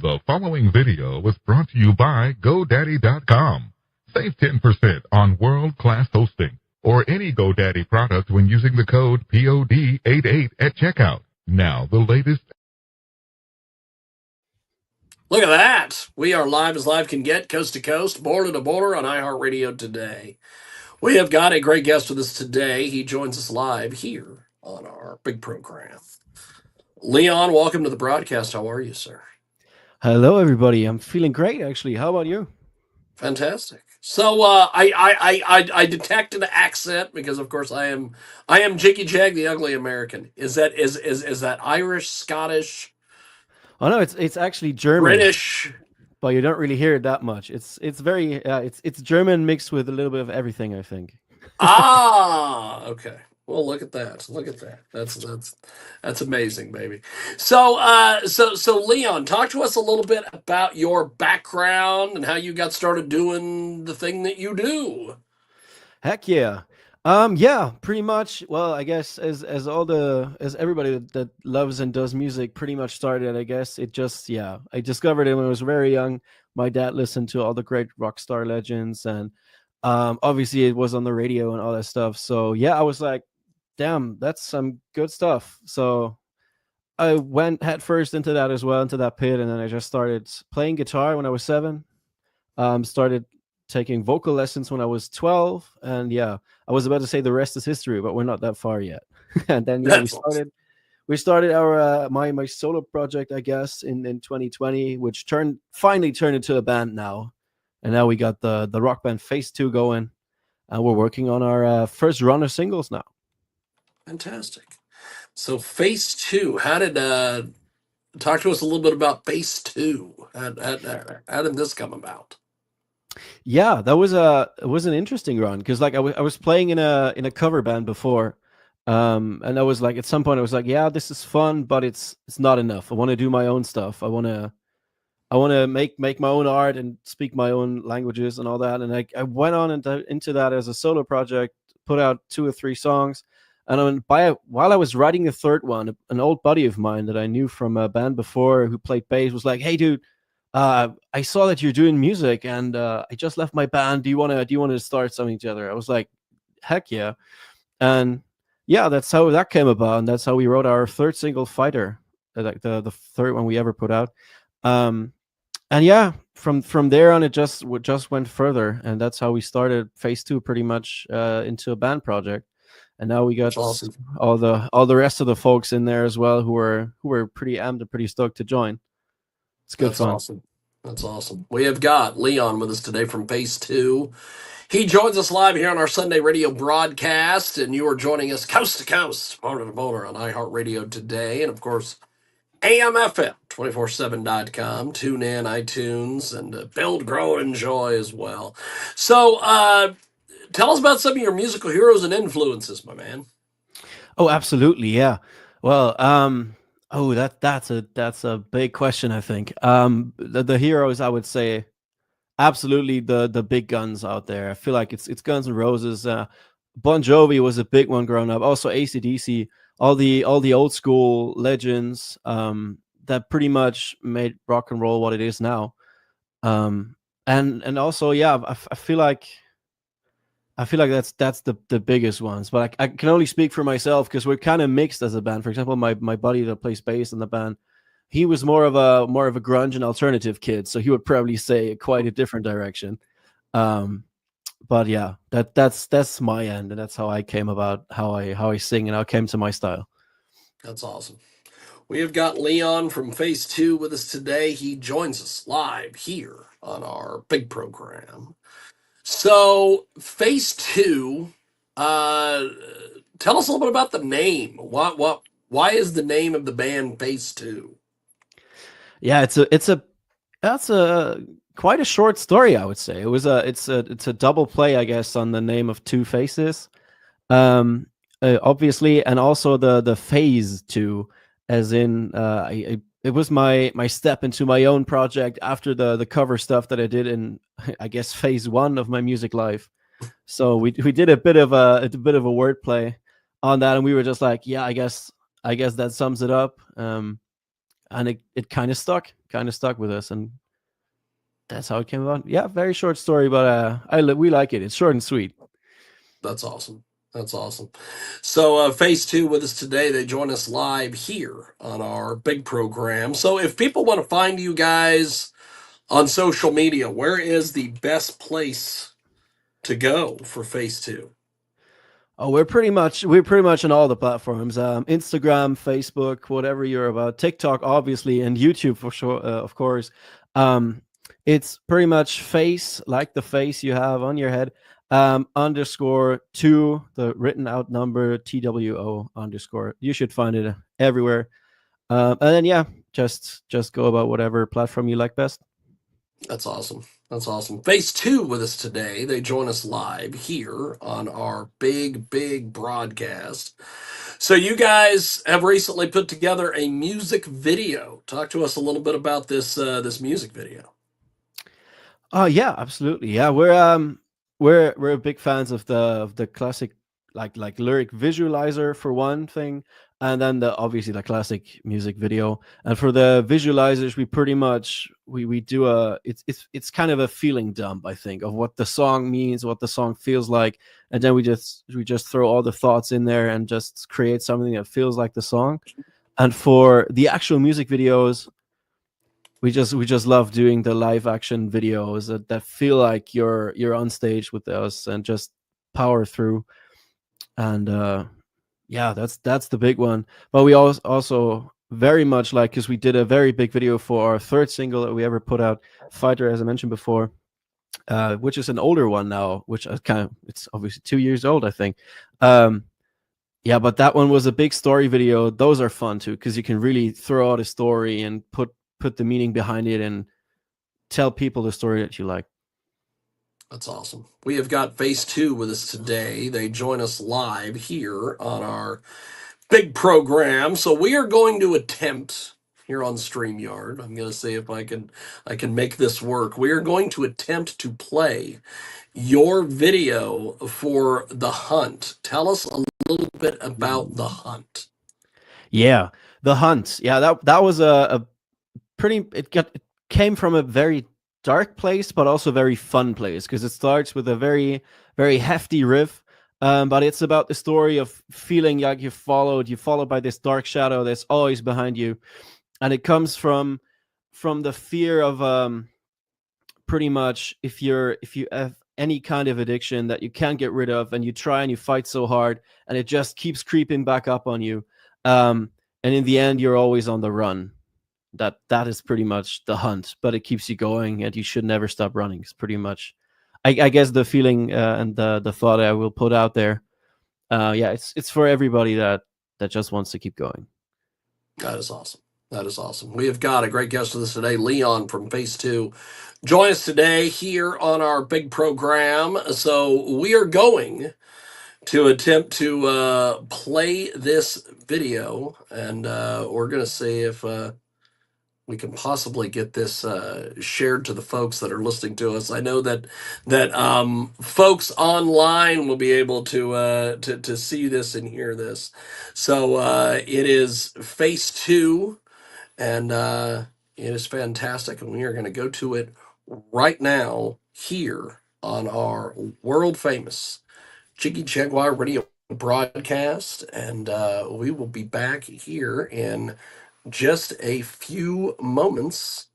The following video was brought to you by GoDaddy.com. Save 10% on world-class hosting or any GoDaddy product when using the code POD88 at checkout. Now, the latest. Look at that. We are live as live can get, coast to coast, border to border on iHeartRadio today. We have got a great guest with us today. He joins us live here on our big program. Leon, welcome to the broadcast. How are you, sir? Hello, everybody. I'm feeling great, actually. How about you? Fantastic. So I detect an accent because, of course, I am Jiggy Jag, the ugly American. Is that Irish, Scottish? Oh no, it's actually German. British. But you don't really hear it that much. It's very it's German mixed with a little bit of everything, I think. Okay. Well, look at that. Look at that. That's amazing, baby. So Leon, talk to us a little bit about your background and how you got started doing the thing that you do. Heck yeah. Yeah, pretty much. Well, I guess as everybody that loves and does music pretty much started, I guess I discovered it when I was very young. My dad listened to all the great rock star legends, and obviously it was on the radio and all that stuff. So yeah, I was like, damn, that's some good stuff. So I went head first into that as well, into that pit, and then I just started playing guitar when I was 7. Started taking vocal lessons when I was 12, and yeah, I was about to say the rest is history, but we're not that far yet. And then yeah, we started our my solo project, I guess, in 2020, which finally turned into a band now. And now we got the rock band FaceTwo going, and we're working on our first run of singles now. Fantastic. So FaceTwo, how did talk to us a little bit about FaceTwo? How did this come about? Yeah, it was an interesting run because like I was playing in a cover band before, and I was like, at some point I was like, yeah, this is fun, but it's not enough. I want to do my own stuff. I want to make my own art and speak my own languages and all that. And I went on into that as a solo project, put out 2 or 3 songs. And while I was writing the third one, an old buddy of mine that I knew from a band before who played bass was like, hey, dude, I saw that you're doing music, and I just left my band. Do you want to start something together? I was like, heck yeah. And yeah, that's how that came about. And that's how we wrote our third single, Fighter, like the third one we ever put out. And yeah, from there on, it just went further, and that's how we started FaceTwo pretty much into a band project. And now we got awesome. all the rest of the folks in there as well who were pretty amped and pretty stoked to join. It's good fun. Awesome. That's awesome. We have got Leon with us today from FaceTwo. He joins us live here on our Sunday radio broadcast, and you are joining us coast to coast, border to border on iHeartRadio today, and of course AMFM 247.com, tune in, iTunes, and build, grow, and enjoy as well. So tell us about some of your musical heroes and influences, my man. Oh, absolutely, yeah. Well, that's a big question, I think. The heroes, I would say, absolutely the big guns out there. I feel like it's Guns N' Roses. Bon Jovi was a big one growing up. Also AC/DC, all the old school legends that pretty much made rock and roll what it is now. And also, yeah, I feel like that's the biggest ones, but I can only speak for myself because we're kind of mixed as a band. For example, my buddy that plays bass in the band, he was more of a grunge and alternative kid, so he would probably say quite a different direction. But yeah, that's my end, and that's how I came about how I sing and how I came to my style. That's awesome. We have got Leon from FaceTwo with us today. He joins us live here on our big program. So FaceTwo, tell us a little bit about the name. Why is the name of the band FaceTwo? Yeah, that's quite a short story, I would say. It's a double play, I guess, on the name of Two Faces, obviously, and also the phase 2, as in it was my step into my own project after the cover stuff that I did in, I guess, phase 1 of my music life. So we did a bit of a wordplay on that, and we were just like, yeah, I guess that sums it up. and it kind of stuck with us, and that's how it came about. Yeah, very short story, but we like it. It's short and sweet. That's awesome. That's awesome. So, FaceTwo with us today. They join us live here on our big program. So, if people want to find you guys on social media, where is the best place to go for FaceTwo? Oh, we're pretty much on all the platforms. Instagram, Facebook, whatever you're about. TikTok, obviously, and YouTube for sure, of course. It's pretty much face, like the face you have on your head, _2, the written out number, TWO_. You should find it everywhere. And then just go about whatever platform you like best. That's awesome. That's awesome. FaceTwo with us today. They join us live here on our big broadcast. So you guys have recently put together a music video. Talk to us a little bit about this music video. Oh yeah, absolutely. Yeah, we're big fans of the classic like lyric visualizer for one thing, and then obviously the classic music video. And for the visualizers, we pretty much we do it's kind of a feeling dump, I think, of what the song means, what the song feels like, and then we just throw all the thoughts in there and just create something that feels like the song. And for the actual music videos, we just love doing the live action videos that feel like you're on stage with us and just power through. And that's the big one. But we also very much like, because we did a very big video for our third single that we ever put out, Fighter, as I mentioned before, which is an older one now, which it's obviously 2 years old, I think. But that one was a big story video. Those are fun too, because you can really throw out a story and put the meaning behind it and tell people the story that you like. That's awesome. We have got FaceTwo with us today. They join us live here on our big program. So we are going to attempt here on StreamYard. I'm going to see if I can make this work. We are going to attempt to play your video for The Hunt. Tell us a little bit about The Hunt. Yeah, The Hunt. Yeah, that was a pretty. It came from a very dark place, but also very fun place, because it starts with a very hefty riff. But it's about the story of feeling like you're followed by this dark shadow that's always behind you, and it comes from the fear of pretty much if you have any kind of addiction that you can't get rid of, and you try and you fight so hard, and it just keeps creeping back up on you, and in the end you're always on the run. That is pretty much the hunt, but it keeps you going, and you should never stop running. It's pretty much, I guess, the feeling and the thought I will put out there. It's for everybody that just wants to keep going. That is awesome. That is awesome. We have got a great guest with us today, Leon from FaceTwo. Join us today here on our big program. So we are going to attempt to play this video, and we're going to see if we can possibly get this shared to the folks that are listening to us. I know that folks online will be able to see this and hear this. So it is FaceTwo, and it is fantastic, and we are going to go to it right now here on our world famous Jiggy Jaguar radio broadcast, and we will be back here in just a few moments.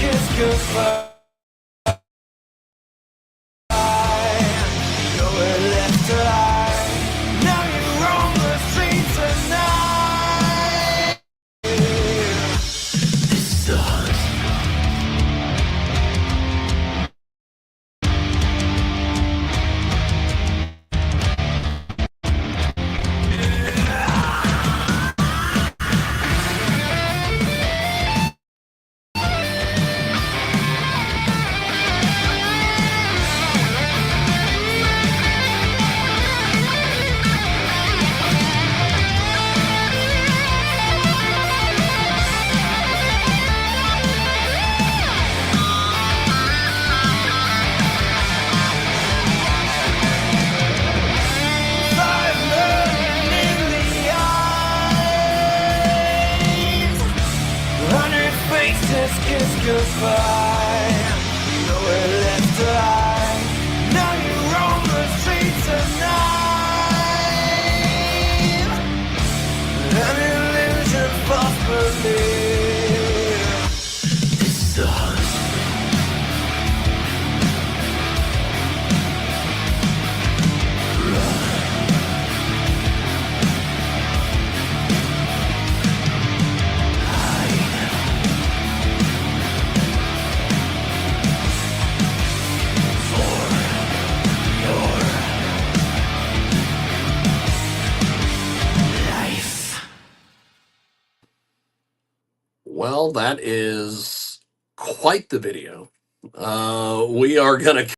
kiss goodbye. Nowhere left to hide. Now you roam the streets at night. This is the hunt. Kiss goodbye. Nowhere left to hide. Now you roam the streets at night. An illusion, false belief. This is the hunt. Well, that is quite the video. We are going to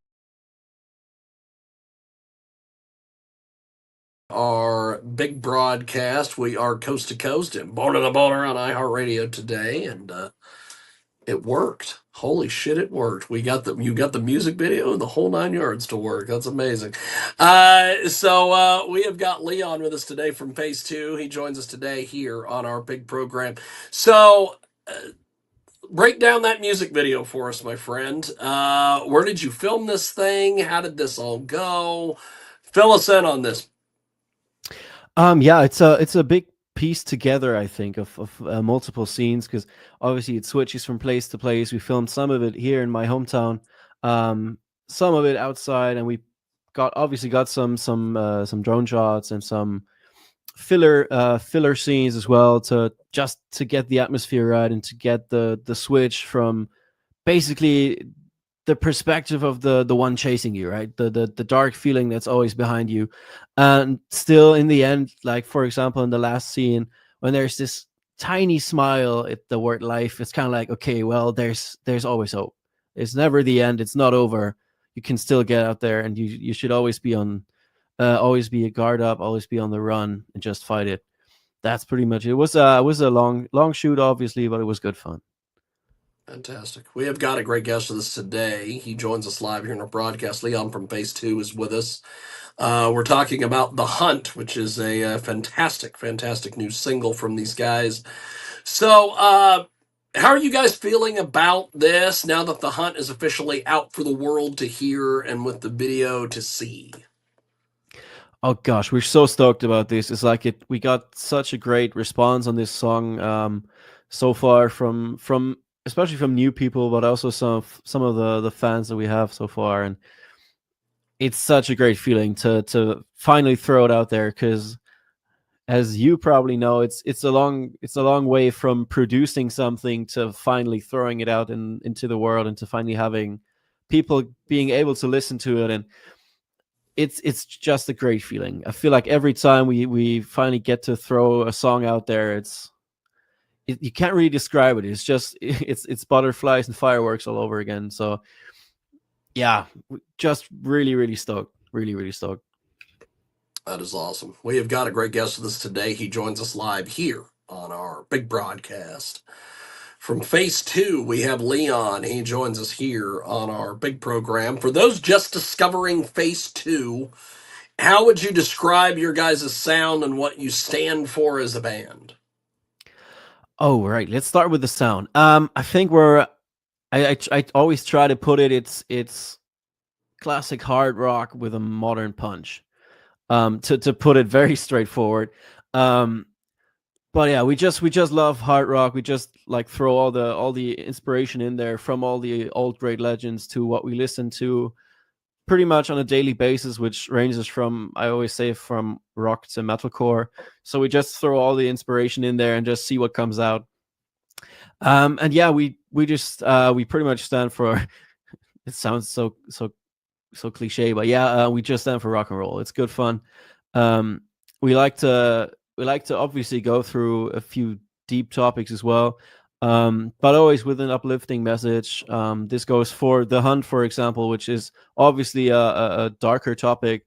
our big broadcast. We are coast to coast and boner to boner on iHeartRadio today, and it worked. Holy shit, it worked. You got the music video and the whole 9 yards to work. That's amazing. So we have got Leon with us today from FaceTwo. He joins us today here on our big program. So break down that music video for us, my friend. Where did you film this thing? How did this all go? Fill us in on this. Yeah, it's a big piece together, I think, of multiple scenes, because obviously it switches from place to place. We filmed some of it here in my hometown, some of it outside, and we got some drone shots and some filler scenes as well to get the atmosphere right and to get the switch from basically the perspective of the one chasing you, right? The dark feeling that's always behind you, and still in the end, like for example in the last scene when there's this tiny smile at the word life, it's kind of like, okay, well, there's always hope. It's never the end. It's not over. You can still get out there, and you should always be on always be a guard up, always be on the run, and just fight it. That's pretty much it. It was a long shoot, obviously, but it was good fun. Fantastic. We have got a great guest with us today. He joins us live here in our broadcast. Leon from FaceTwo is with us. We're talking about The Hunt, which is a fantastic new single from these guys. So, how are you guys feeling about this now that The Hunt is officially out for the world to hear and with the video to see? Oh gosh, we're so stoked about this. It's like we got such a great response on this song so far from especially from new people, but also some of the fans that we have so far, and it's such a great feeling to finally throw it out there, because as you probably know, it's a long way from producing something to finally throwing it out into the world, and to finally having people being able to listen to it. And it's just a great feeling. I feel like every time we finally get to throw a song out there, you can't really describe it. It's just it's butterflies and fireworks all over again. So yeah, just really stoked. Really stoked. That is awesome. We have got a great guest with us today. He joins us live here on our big broadcast. From FaceTwo, we have Leon. He joins us here on our big program. For those just discovering FaceTwo, how would you describe your guys' sound and what you stand for as a band? Oh, right. Let's start with the sound. I think I always try to put it, it's classic hard rock with a modern punch. To put it very straightforward. But yeah, we just love hard rock. We just like throw all the inspiration in there from all the old great legends to what we listen to pretty much on a daily basis, which ranges from, I always say, from rock to metalcore. So we just throw all the inspiration in there and just see what comes out. And yeah, we just we pretty much stand for. It sounds so cliche, but yeah, we just stand for rock and roll. It's good fun. Um, we like to obviously go through a few deep topics as well, but always with an uplifting message. This goes for The Hunt, for example, which is obviously a darker topic,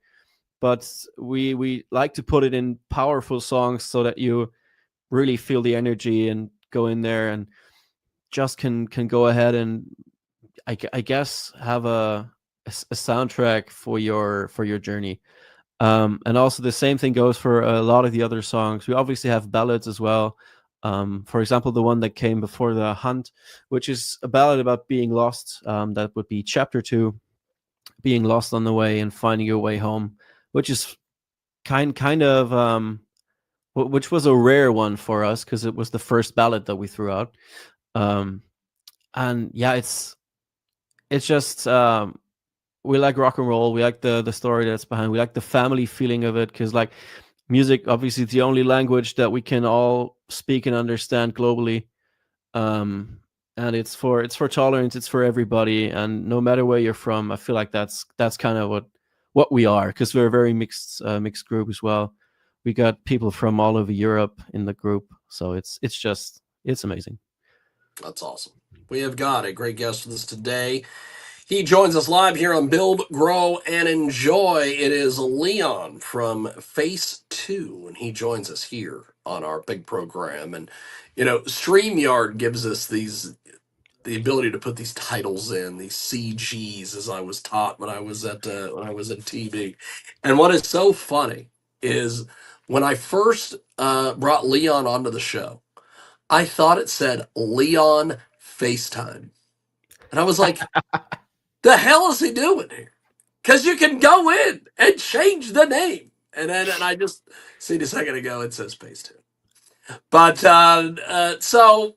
but we like to put it in powerful songs so that you really feel the energy and go in there and just can go ahead and I guess have a soundtrack for your journey. And also the same thing goes for a lot of the other songs. We obviously have ballads as well. For example, the one that came before The Hunt, which is a ballad about being lost. That would be chapter 2, being lost on the way and finding your way home, which is kind of which was a rare one for us because it was the first ballad that we threw out. And yeah, it's just we like rock and roll. We like the story that's behind. We like the family feeling of it because like music, obviously, it's the only language that we can all speak and understand globally. And it's for tolerance. It's for everybody, and no matter where you're from, I feel like that's kind of what we are because we're a very mixed group as well. We got people from all over Europe in the group, so it's amazing. That's awesome. We have got a great guest with us today. He joins us live here on Build, Grow, and Enjoy. It is Leon from FaceTwo, and he joins us here on our big program. And, StreamYard gives us the ability to put these titles in, these CGs, as I was taught when I was at TB. And what is so funny is when I first brought Leon onto the show, I thought it said Leon FaceTime. And I was like, the hell is he doing here? Because you can go in and change the name. And I just seen a second ago it says FaceTwo. But so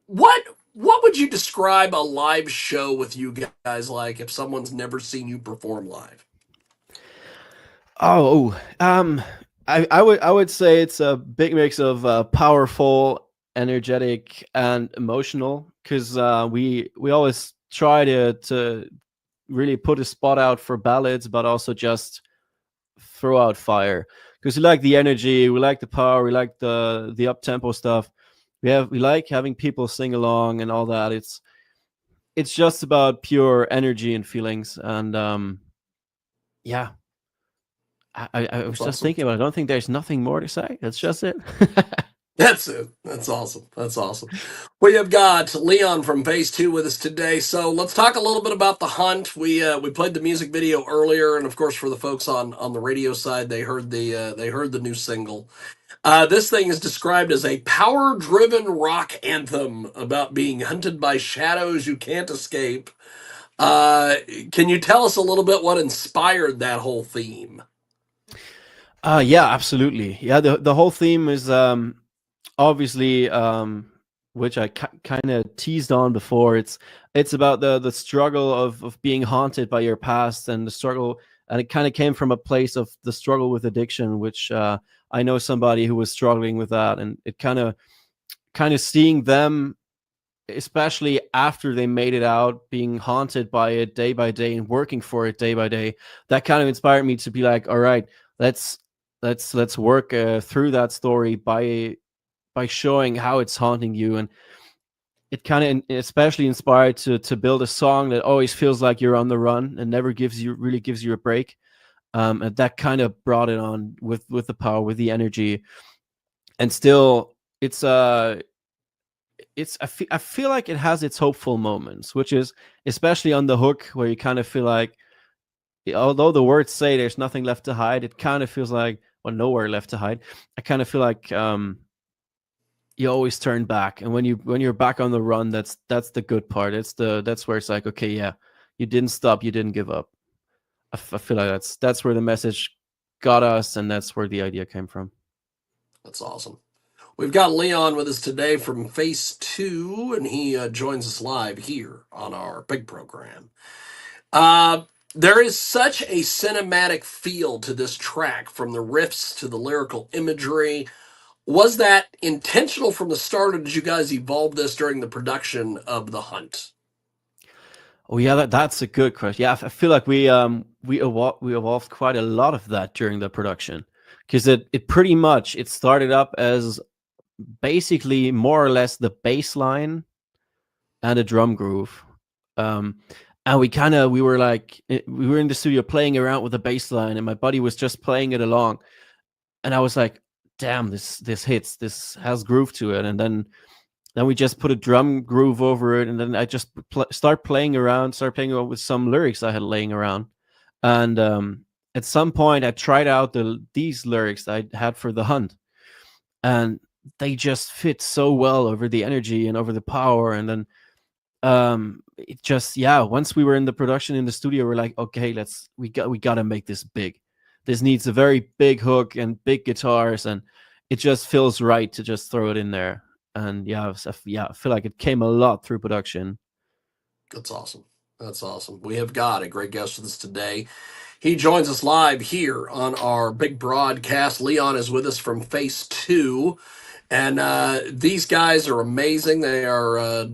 what would you describe a live show with you guys like if someone's never seen you perform live? I would say it's a big mix of powerful, energetic, and emotional because we always try to really put a spot out for ballads, but also just throw out fire because we like the energy, we like the power, we like the up tempo stuff. We like having people sing along and all that. It's just about pure energy and feelings, and yeah. I was just thinking about it. I don't think there's nothing more to say. That's just it. That's it. That's awesome. That's awesome. We have got Leon from FaceTwo with us today. So let's talk a little bit about The Hunt. We played the music video earlier, and of course, for the folks on the radio side, they heard the new single. This thing is described as a power-driven rock anthem about being hunted by shadows you can't escape. Can you tell us a little bit what inspired that whole theme? Yeah, absolutely. Yeah, the whole theme is obviously which I kind of teased on before. It's about the struggle of being haunted by your past and the struggle, and it kind of came from a place of the struggle with addiction, which I know somebody who was struggling with that, and it kind of seeing them, especially after they made it out, being haunted by it day by day and working for it day by day, that kind of inspired me to be like, all right, let's work through that story by showing how it's haunting you. And it kind of especially inspired to build a song that always feels like you're on the run and never gives you a break. And that kind of brought it on with the power, with the energy. And still I feel like it has its hopeful moments, which is especially on the hook, where you kind of feel like, although the words say there's nothing left to hide, it kind of feels like, well, nowhere left to hide. I kind of feel like you always turn back, and when you're back on the run, that's the good part. That's where it's like, okay, yeah, you didn't stop, you didn't give up. I feel like that's where the message got us, and that's where the idea came from. That's awesome. We've got Leon with us today from FaceTwo, and he joins us live here on our big program. There is such a cinematic feel to this track, from the riffs to the lyrical imagery. Was that intentional from the start, or did you guys evolve this during the production of The Hunt? Oh yeah, that's a good question. Yeah, I feel like we evolved quite a lot of that during the production, because it pretty much it started up as basically more or less the bass line and a drum groove. And we were in the studio playing around with the bass line, and my buddy was just playing it along. And I was like, damn, this hits, this has groove to it. And then we just put a drum groove over it. And then I just start playing around with some lyrics I had laying around. And at some point I tried out these lyrics I had for The Hunt. And they just fit so well over the energy and over the power. And then it just, once we were in the production in the studio, we're like, okay, we got to make this big. This needs a very big hook and big guitars, and it just feels right to just throw it in there. And I feel like it came a lot through production. That's awesome. That's awesome. We have got a great guest with us today. He joins us live here on our big broadcast. Leon is with us from FaceTwo, and these guys are amazing. They're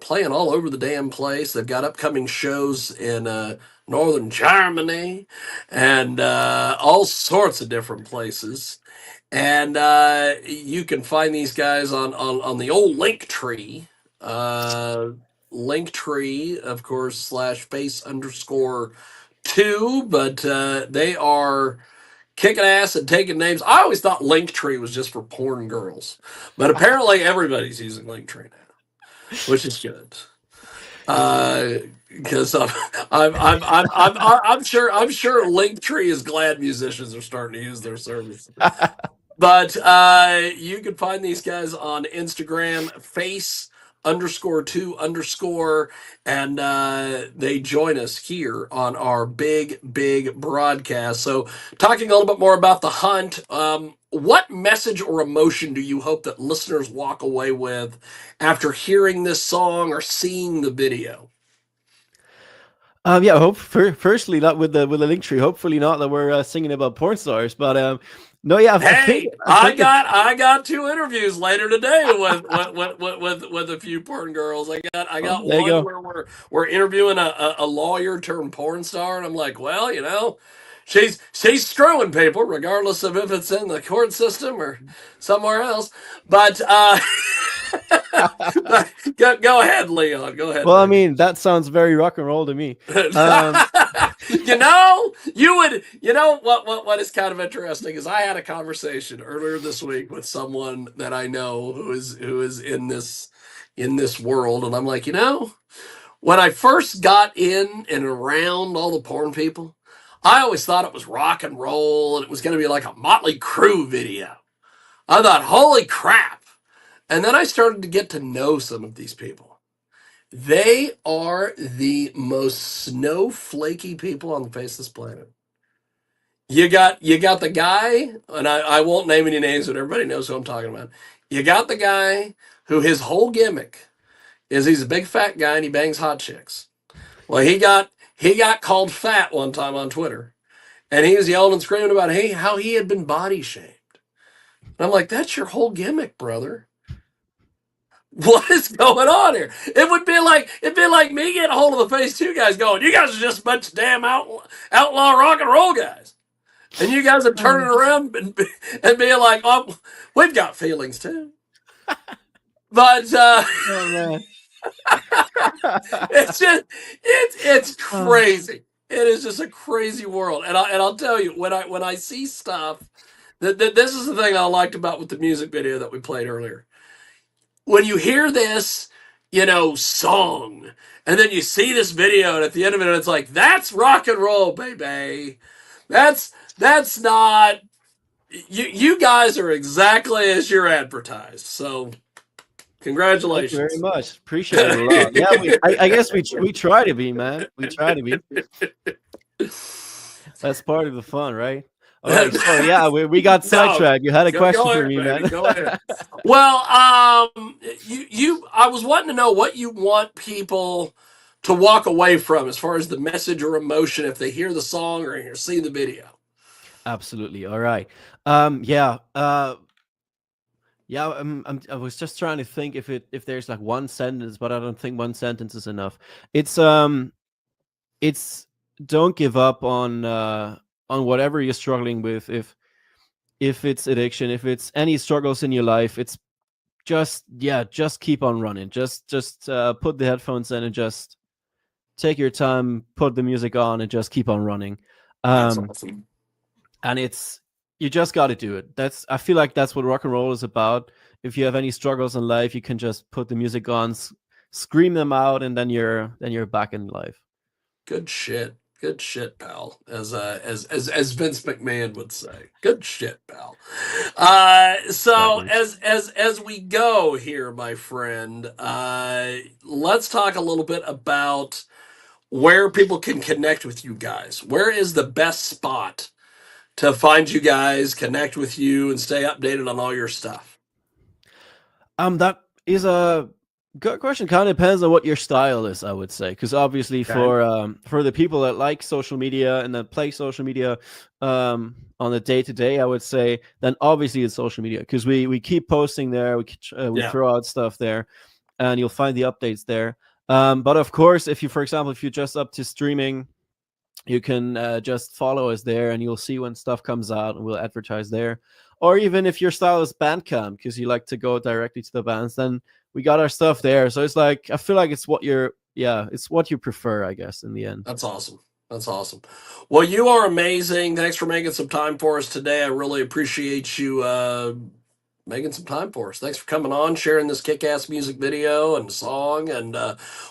playing all over the damn place. They've got upcoming shows in northern Germany and all sorts of different places. And you can find these guys on the old Linktree. Linktree, of course, /face_2, but they are kicking ass and taking names. I always thought Linktree was just for porn girls, but apparently everybody's using Linktree now, which is good. Because I'm sure Linktree is glad musicians are starting to use their services. But you can find these guys on Instagram, face_2_, and they join us here on our big broadcast. So, talking a little bit more about The Hunt, what message or emotion do you hope that listeners walk away with after hearing this song or seeing the video? Firstly, not with the Linktree. Hopefully, not that we're singing about porn stars, but no, yeah. I got 2 interviews later today with a few porn girls. I got one where we're interviewing a lawyer turned porn star, and I'm like, well, she's screwing people regardless of if it's in the court system or somewhere else. But go ahead, Leon. Go ahead. Well, I mean, that sounds very rock and roll to me. What is kind of interesting is I had a conversation earlier this week with someone that I know who is in this world, and I'm like, when I first got in and around all the porn people, I always thought it was rock and roll and it was going to be like a Motley Crue video. I thought, holy crap. And then I started to get to know some of these people. They are the most snowflakey people on the face of this planet. You got the guy, and I won't name any names, but everybody knows who I'm talking about. You got the guy who his whole gimmick is he's a big fat guy and he bangs hot chicks. Well, he got called fat one time on Twitter, and he was yelling and screaming about how he had been body shamed. And I'm like, that's your whole gimmick, brother. What is going on here? It'd be like me getting a hold of the FaceTwo guys going, you guys are just a bunch of damn outlaw rock and roll guys. And you guys are turning around and being like, oh, we've got feelings too. But Oh, man. it's crazy. It is just a crazy world. And I'll tell you, when I see stuff, this is the thing I liked about with the music video that we played earlier. When you hear this, song, and then you see this video, and at the end of it, it's like, that's rock and roll, baby. That's not, you guys are exactly as you're advertised. So, congratulations. Thank you very much. Appreciate it a lot. Yeah, I guess we try to be, man. We try to be. That's part of the fun, right? All right, sorry. Yeah, we got sidetracked. You had a question go for ahead, me, baby. man. Go ahead. Well, I was wanting to know what you want people to walk away from as far as the message or emotion if they hear the song or see the video. Absolutely. All right. Yeah. Yeah. I was just trying to think if there's like one sentence, but I don't think one sentence is enough. It's don't give up on whatever you're struggling with. If it's addiction, if it's any struggles in your life, it's just keep on running. Just put the headphones in and just take your time, put the music on, and just keep on running. That's awesome. And you just got to do it. I feel like that's what rock and roll is about. If you have any struggles in life, you can just put the music on, scream them out, and then you're back in life. Good shit. Good shit, pal. As Vince McMahon would say. Good shit, pal. So as we go here, my friend, let's talk a little bit about where people can connect with you guys. Where is the best spot to find you guys, connect with you, and stay updated on all your stuff? That is a good question. Kind of depends on what your style is, I would say, because obviously for the people that like social media and that play social media on the day-to-day, I would say then obviously it's social media, because we keep posting there, we throw out stuff there, and you'll find the updates there. But of course, if you're just up to streaming, you can just follow us there, and you'll see when stuff comes out, and we'll advertise there. Or even if your style is Bandcamp, because you like to go directly to the bands, then we got our stuff there. So it's like, I feel like it's what you prefer, I guess, in the end. That's awesome. That's awesome. Well, you are amazing. Thanks for making some time for us today. I really appreciate you making some time for us. Thanks for coming on, sharing this kick-ass music video and song, and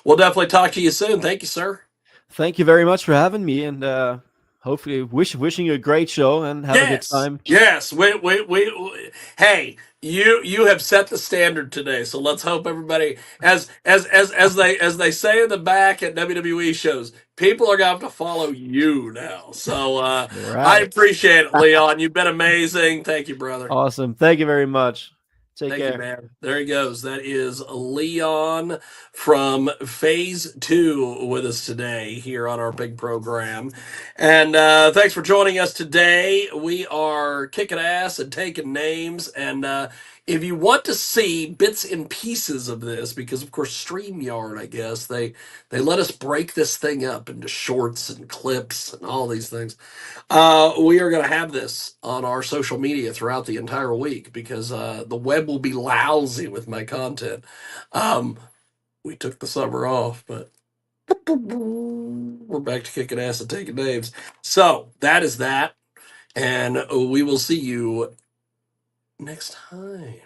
we'll definitely talk to you soon. Thank you, sir. Thank you very much for having me, and hopefully wishing you a great show and have a good time. Yes. Hey, you have set the standard today, so let's hope everybody, as they say in the back at WWE shows, people are gonna have to follow you now. So I appreciate it, Leon. You've been amazing. Thank you, brother. Awesome. Thank you very much. Take care. You, man. There he goes. That is Leon from FaceTwo with us today here on our big program. And thanks for joining us today. We are kicking ass and taking names. And if you want to see bits and pieces of this, because of course StreamYard, I guess, they let us break this thing up into shorts and clips and all these things. We are going to have this on our social media throughout the entire week, because the web will be lousy with my content. We took the summer off, but we're back to kicking ass and taking names. So that is that. And we will see you next time.